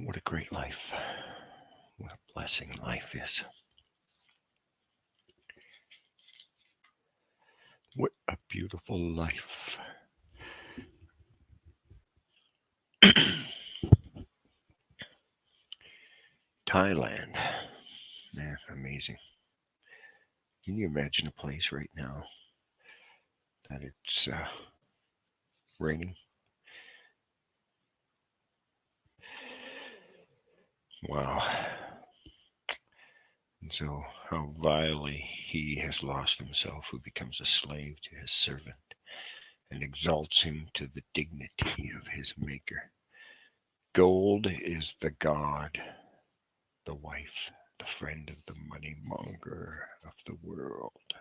What a great life. What a blessing life is. What a beautiful life. Thailand. Man, amazing. Can you imagine a place right now that it's raining? Wow. And so, how vilely he has lost himself who becomes a slave to his servant and exalts him to the dignity of his maker. Gold is the god, the wife, the friend of the money monger of the world.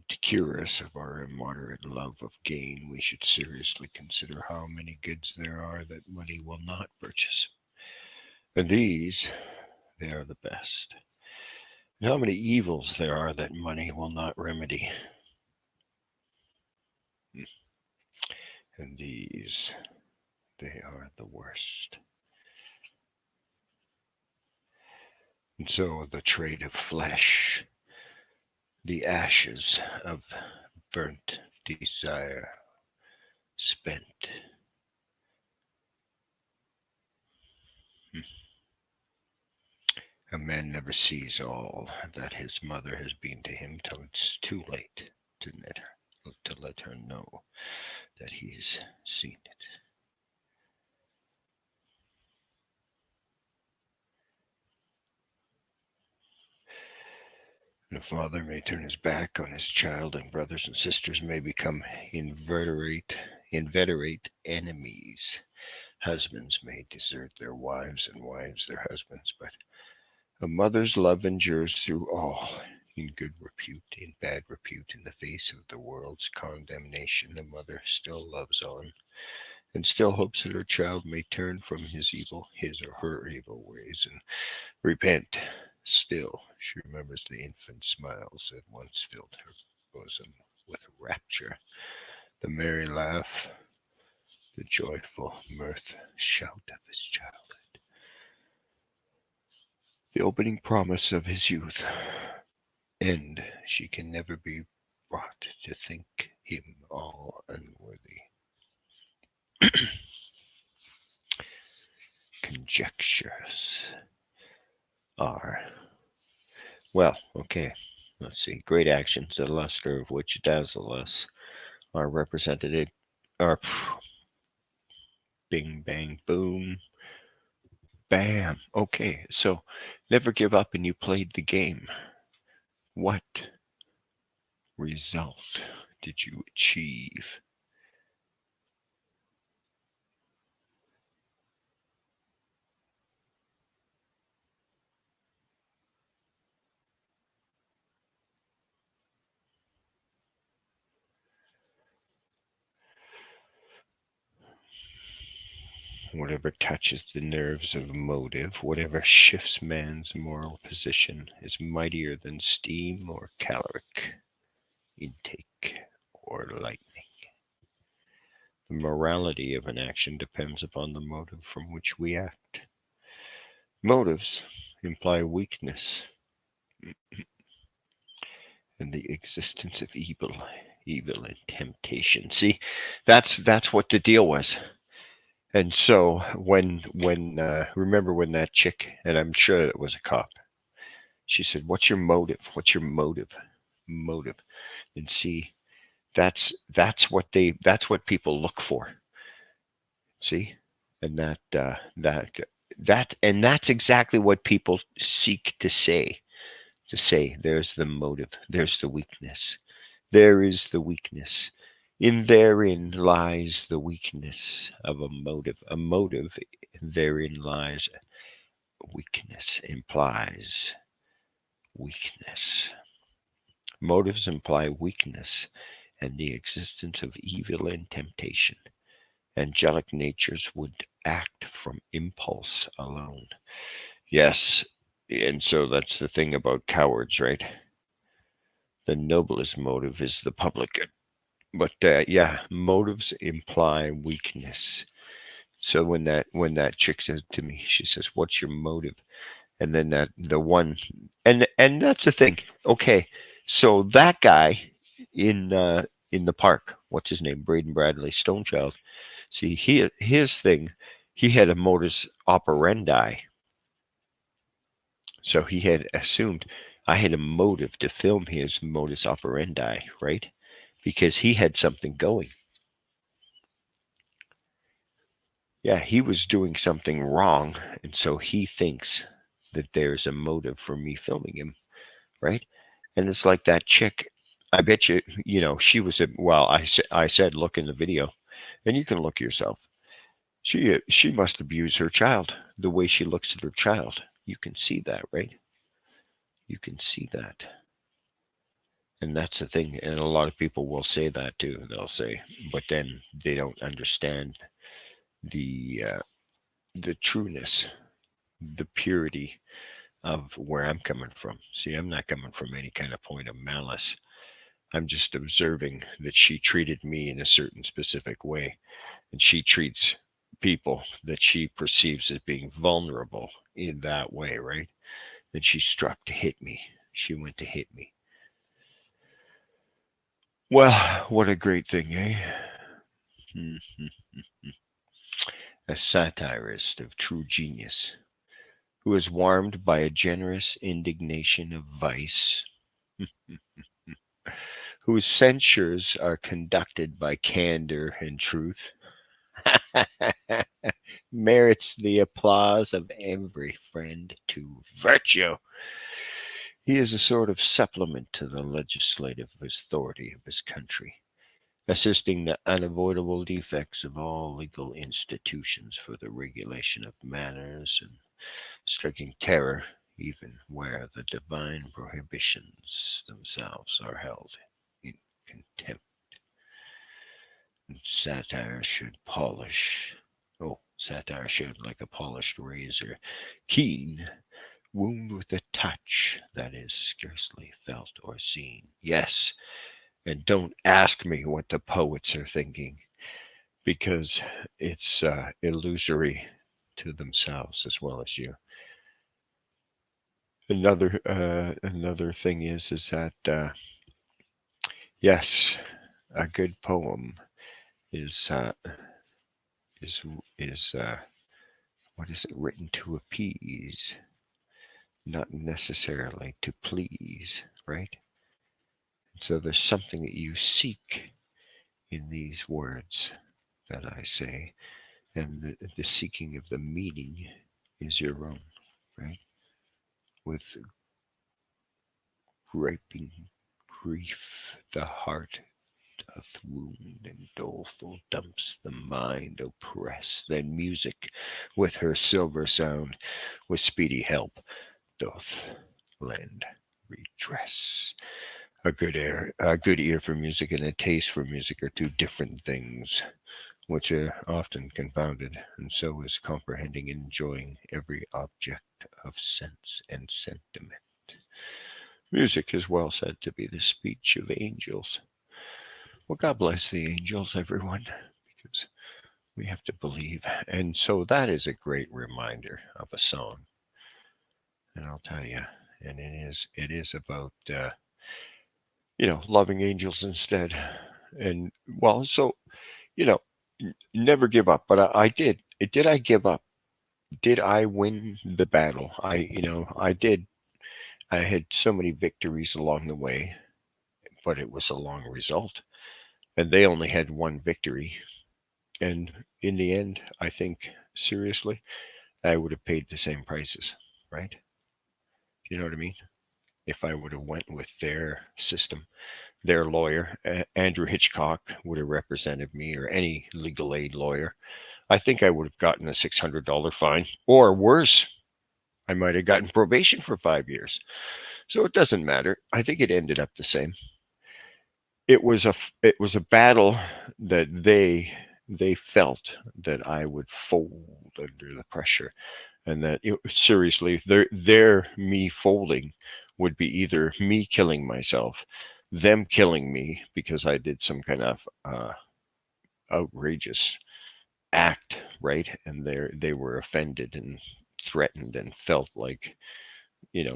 To cure us of our immoderate love of gain, we should seriously consider how many goods there are that money will not purchase. And these, they are the best. And how many evils there are that money will not remedy. And these, they are the worst. And so the trade of flesh, the ashes of burnt desire, spent. A man never sees all that his mother has been to him till it's too late to let her know that he's seen it. And a father may turn his back on his child, and brothers and sisters may become inveterate enemies. Husbands may desert their wives, and wives their husbands, but a mother's love endures through all, in good repute, in bad repute, in the face of the world's condemnation. The mother still loves on, and still hopes that her child may turn from his or her evil ways, and repent. Still, she remembers the infant smiles that once filled her bosom with rapture, the merry laugh, the joyful mirth shout of his childhood, the opening promise of his youth, and she can never be brought to think him all unworthy. Conjectures are, well, okay, let's see. Great actions, the luster of which dazzle us, are represented, are bing, bang, boom, bam. Okay, so never give up and you played the game. What result did you achieve? Whatever touches the nerves of motive, whatever shifts man's moral position, is mightier than steam or caloric intake or lightning. The morality of an action depends upon the motive from which we act. Motives imply weakness and the existence of evil and temptation. See, that's what the deal was. And so when remember when that chick, and I'm sure it was a cop, she said, "What's your motive? What's your motive? Motive?" And see, that's what people look for. See, and that's exactly what people seek to say. To say, there's the motive, there's the weakness, there is the weakness. Therein lies the weakness of a motive. A motive, therein lies weakness, implies weakness. Motives imply weakness and the existence of evil and temptation. Angelic natures would act from impulse alone. Yes, and so that's the thing about cowards, right? The noblest motive is the public good. But yeah, motives imply weakness. So when that chick says to me, she says, "What's your motive?" And then that the one, and that's the thing. Okay, so that guy in the park, what's his name, Braden Bradley Stonechild. See, his thing, he had a modus operandi. So he had assumed I had a motive to film his modus operandi, right? Because he had something going. Yeah, he was doing something wrong, and so he thinks that there's a motive for me filming him, right? And it's like that chick. I bet you, she was a well. I said, look in the video, and you can look yourself. She must abuse her child the way she looks at her child. You can see that, right? You can see that. And that's the thing. And a lot of people will say that too. They'll say, but then they don't understand the the trueness, the purity of where I'm coming from. See, I'm not coming from any kind of point of malice. I'm just observing that she treated me in a certain specific way, and she treats people that she perceives as being vulnerable in that way, right? And she struck to hit me. She went to hit me. Well, what a great thing, eh? Mhm. A satirist of true genius, who is warmed by a generous indignation of vice, whose censures are conducted by candor and truth, merits the applause of every friend to virtue. He is a sort of supplement to the legislative authority of his country, assisting the unavoidable defects of all legal institutions for the regulation of manners and striking terror even where the divine prohibitions themselves are held in contempt. And satire should polish. Oh, satire should, like a polished razor, keen, wound with a touch that is scarcely felt or seen. Yes, and don't ask me what the poets are thinking, because it's illusory to themselves as well as you. Another thing is that yes, a good poem is is is what is it, written to appease, not necessarily to please, right? So there's something that you seek in these words that I say, and the seeking of the meaning is your own, right? With griping grief, the heart doth wound, and doleful dumps the mind oppress. Then music, with her silver sound, with speedy help, doth lend redress. A good ear for music and a taste for music are two different things, which are often confounded, and so is comprehending and enjoying every object of sense and sentiment. Music is well said to be the speech of angels. Well, God bless the angels, everyone, because we have to believe. And so that is a great reminder of a song. And I'll tell you, and it is about loving angels instead. And well, so you know, never give up. But I did. Did I give up? Did I win the battle? I did. I had so many victories along the way, but it was a long result. And they only had one victory. And in the end, I think seriously, I would have paid the same prices, right? You know what I mean? If I would have went with their system, their lawyer, Andrew Hitchcock, would have represented me, or any legal aid lawyer, I think I would have gotten a $600 fine, or worse, I might have gotten probation for 5 years. So it doesn't matter. I think it ended up the same. It was a battle that they felt that I would fold under the pressure, and that seriously, their me folding would be either me killing myself, them killing me because I did some kind of outrageous act, right? And they were offended and threatened and felt like,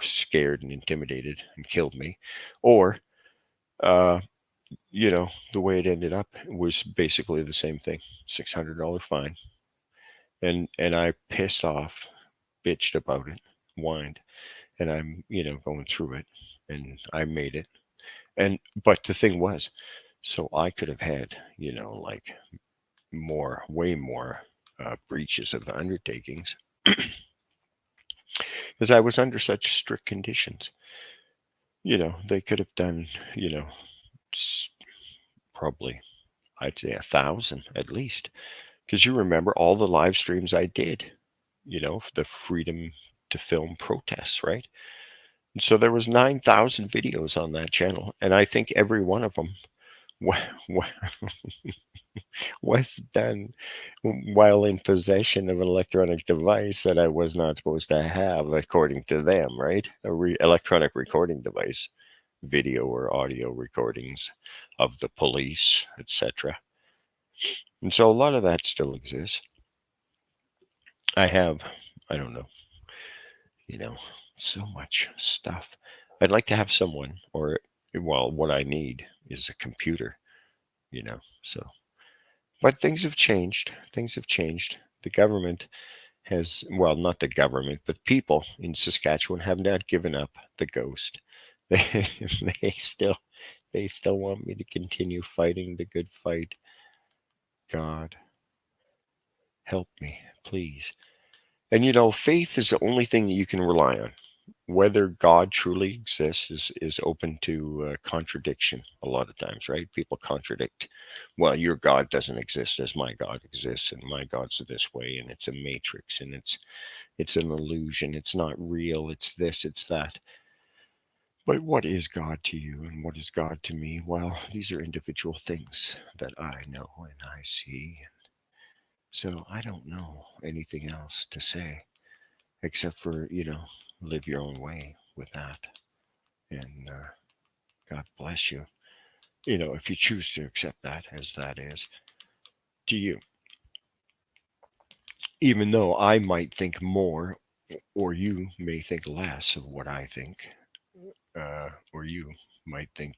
scared and intimidated and killed me. Or, uh, the way it ended up was basically the same thing. $600 fine. And I pissed off, bitched about it, whined, and I'm, going through it, and I made it. And but the thing was, so I could have had, like more, way more breaches of the undertakings because I was under such strict conditions. They could have done, you know, probably, I'd say 1,000 at least. Because you remember all the live streams I did, the freedom to film protests, right? And so there was 9,000 videos on that channel, and I think every one of them was done while in possession of an electronic device that I was not supposed to have, according to them, right? Electronic recording device, video or audio recordings of the police, etc. And so a lot of that still exists. I have, I don't know, you know, so much stuff. I'd like to have someone, or, well, what I need is a computer, so. But things have changed. Things have changed. The government has, well, not the government, but people in Saskatchewan have not given up the ghost. They, they still, they still want me to continue fighting the good fight. God, help me, please. And faith is the only thing that you can rely on. Whether God truly exists is open to contradiction a lot of times, right? People contradict. Well, your God doesn't exist as my God exists, and my God's this way, and it's a matrix, and it's an illusion. It's not real. It's this. It's that. But what is God to you, and what is God to me? Well, these are individual things that I know and I see. So I don't know anything else to say except for live your own way with that, and God bless you. If you choose to accept that as that is to you, even though I might think more, or you may think less of what I think, or you might think,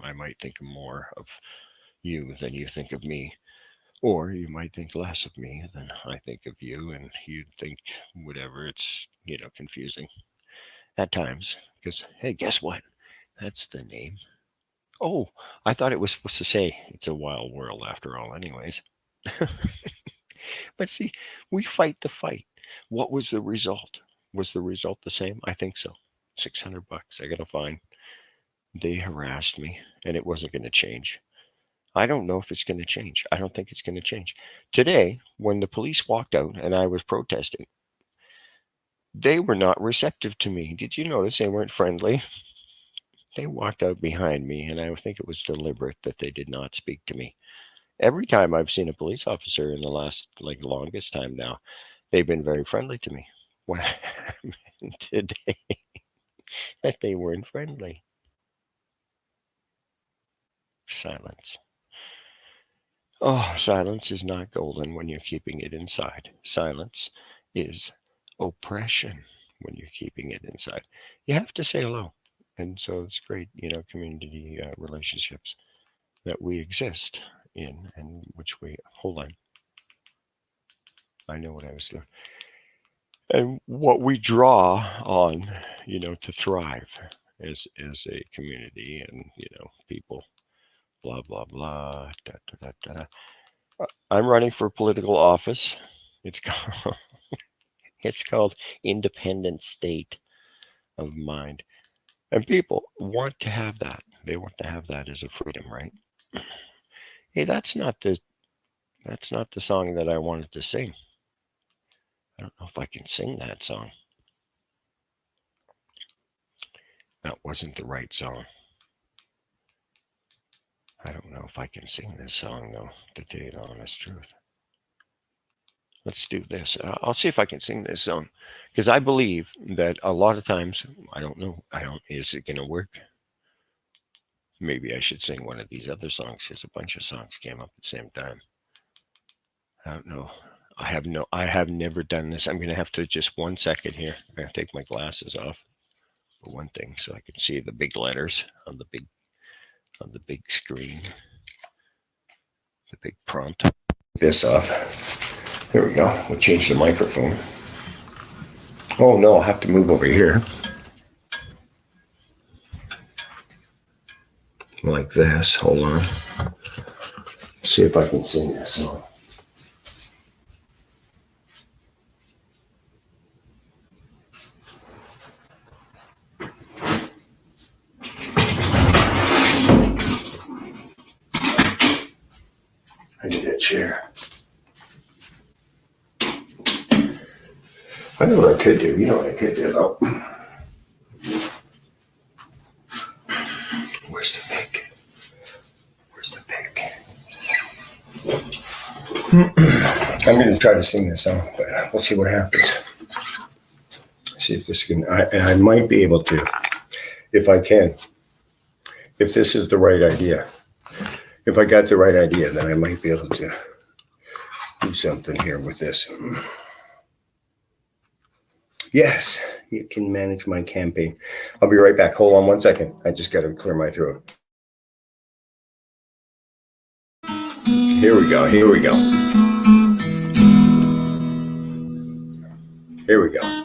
I might think more of you than you think of me, or you might think less of me than I think of you, and you'd think whatever. It's confusing at times because, hey, guess what? That's the name. Oh, I thought it was supposed to say it's a wild world after all, anyways. But see, we fight the fight. What was the result? Was the result the same? I think so. $600. I got a fine. They harassed me, and it wasn't going to change. I don't know if it's going to change. I don't think it's going to change. Today, when the police walked out and I was protesting, they were not receptive to me. Did you notice they weren't friendly? They walked out behind me, and I think it was deliberate that they did not speak to me. Every time I've seen a police officer in the last, like, longest time now, they've been very friendly to me. What happened today that they weren't friendly? Silence. Oh, silence is not golden when you're keeping it inside. Silence is oppression when you're keeping it inside. You have to say hello. And so it's great, community relationships that we exist in, and which we, hold on, I know what I was doing. And what we draw on, to thrive as a community, and people, blah blah blah. Da, da, da, da. I'm running for political office. It's called it's called Independent State of Mind, and people want to have that. They want to have that as a freedom, right? Hey, that's not the song that I wanted to sing. I don't know if I can sing that song. That wasn't the right song. I don't know if I can sing this song, though, to tell you the honest truth. Let's do this. I'll see if I can sing this song, because I believe that a lot of times, I don't know, is it going to work? Maybe I should sing one of these other songs, because a bunch of songs came up at the same time. I don't know. I have never done this. I'm going to have to just 1 second here. I'm going to take my glasses off for one thing so I can see the big letters on the big screen. The big prompt. This off. There we go. We'll change the microphone. Oh no, I'll have to move over here. Like this. Hold on. See if I can sing this song. I need a chair. I know what I could do. You know what I could do, though. Where's the pick? Where's the pick? I'm going to try to sing this song, but we'll see what happens. See if this can. I might be able to, if I can. If this is the right idea. If I got the right idea, then I might be able to do something here with this. Yes, you can manage my campaign. I'll be right back. Hold on 1 second. I just got to clear my throat. Here we go. Here we go. Here we go.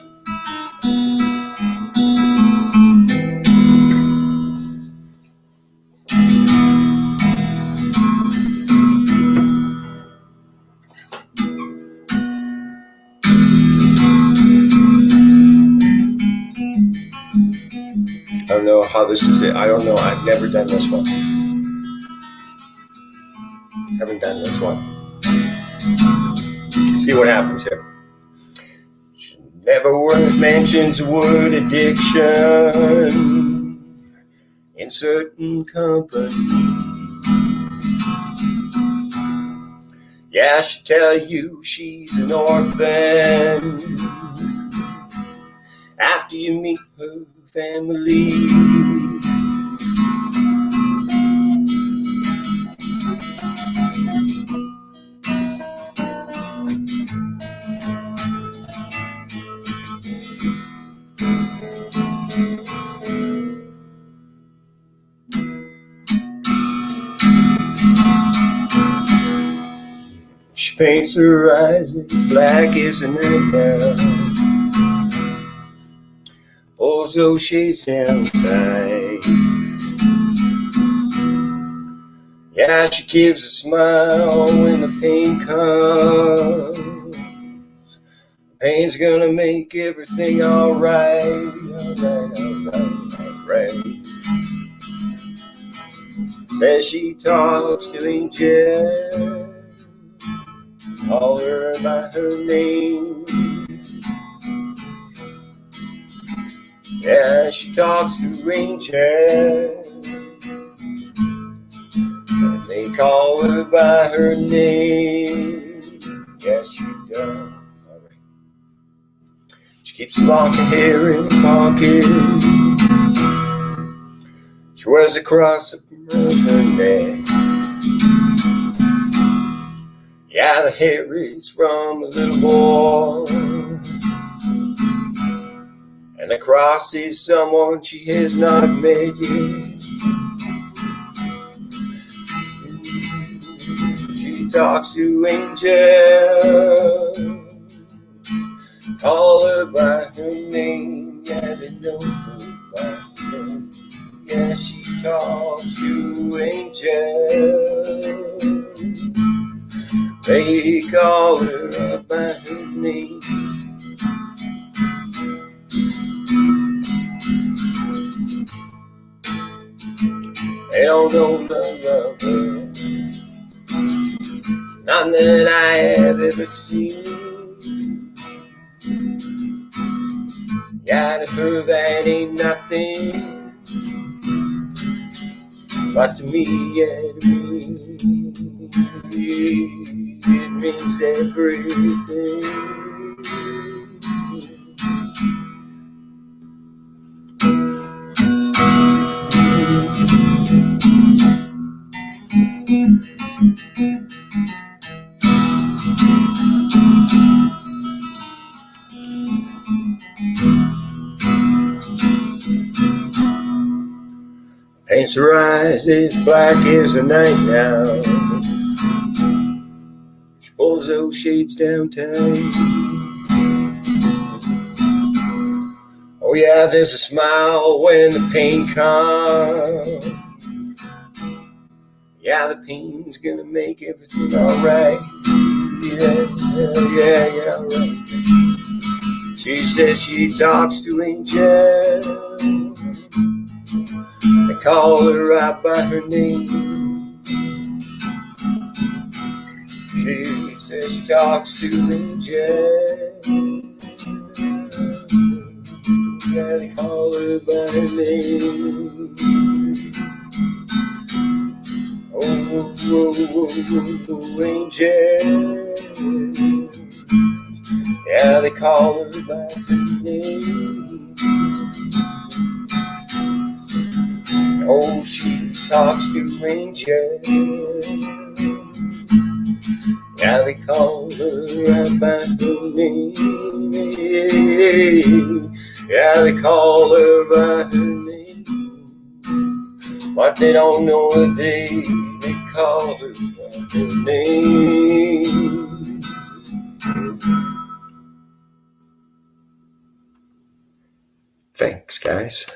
I don't know how this is it. I don't know. I've never done this one. Haven't done this one. See what happens here. Never mentions the word addiction in certain company. Yeah, she'll tell you she's an orphan after you meet her family. She paints her eyes as black as an night. Pulls those shades down tight. Yeah, she gives a smile when the pain comes. Pain's gonna make everything alright. Alright. Says she talks to angels. Call her by her name. Yeah, she talks to angels. And they call her by her name. Yes, she does. All right. She keeps a lock of hair in her pocket. She wears a cross around her neck. Yeah, the hair is from a little boy. And the cross is someone she has not met yet. She talks to angels. Call her by her name. Yeah, they know her by her name. Yeah, she talks to angels. They call her by her name. They don't know the lover, none that I have ever seen. Yeah, to her that ain't nothing, but to me, yeah, to me, it means everything. It's her eyes as black as the night now. She pulls those shades down tight. Oh yeah, there's a smile when the pain comes. Yeah, the pain's gonna make everything alright. Yeah, right. She says she talks to angels. They call her right by her name. She says she talks to angels. Yeah, they call her by her name. Angel. Yeah, they call her by her name. Oh, she talks to angels. Yeah, they call her right by her name. Yeah, they call her by her name. But they don't know the day they call her by her name. Thanks, guys.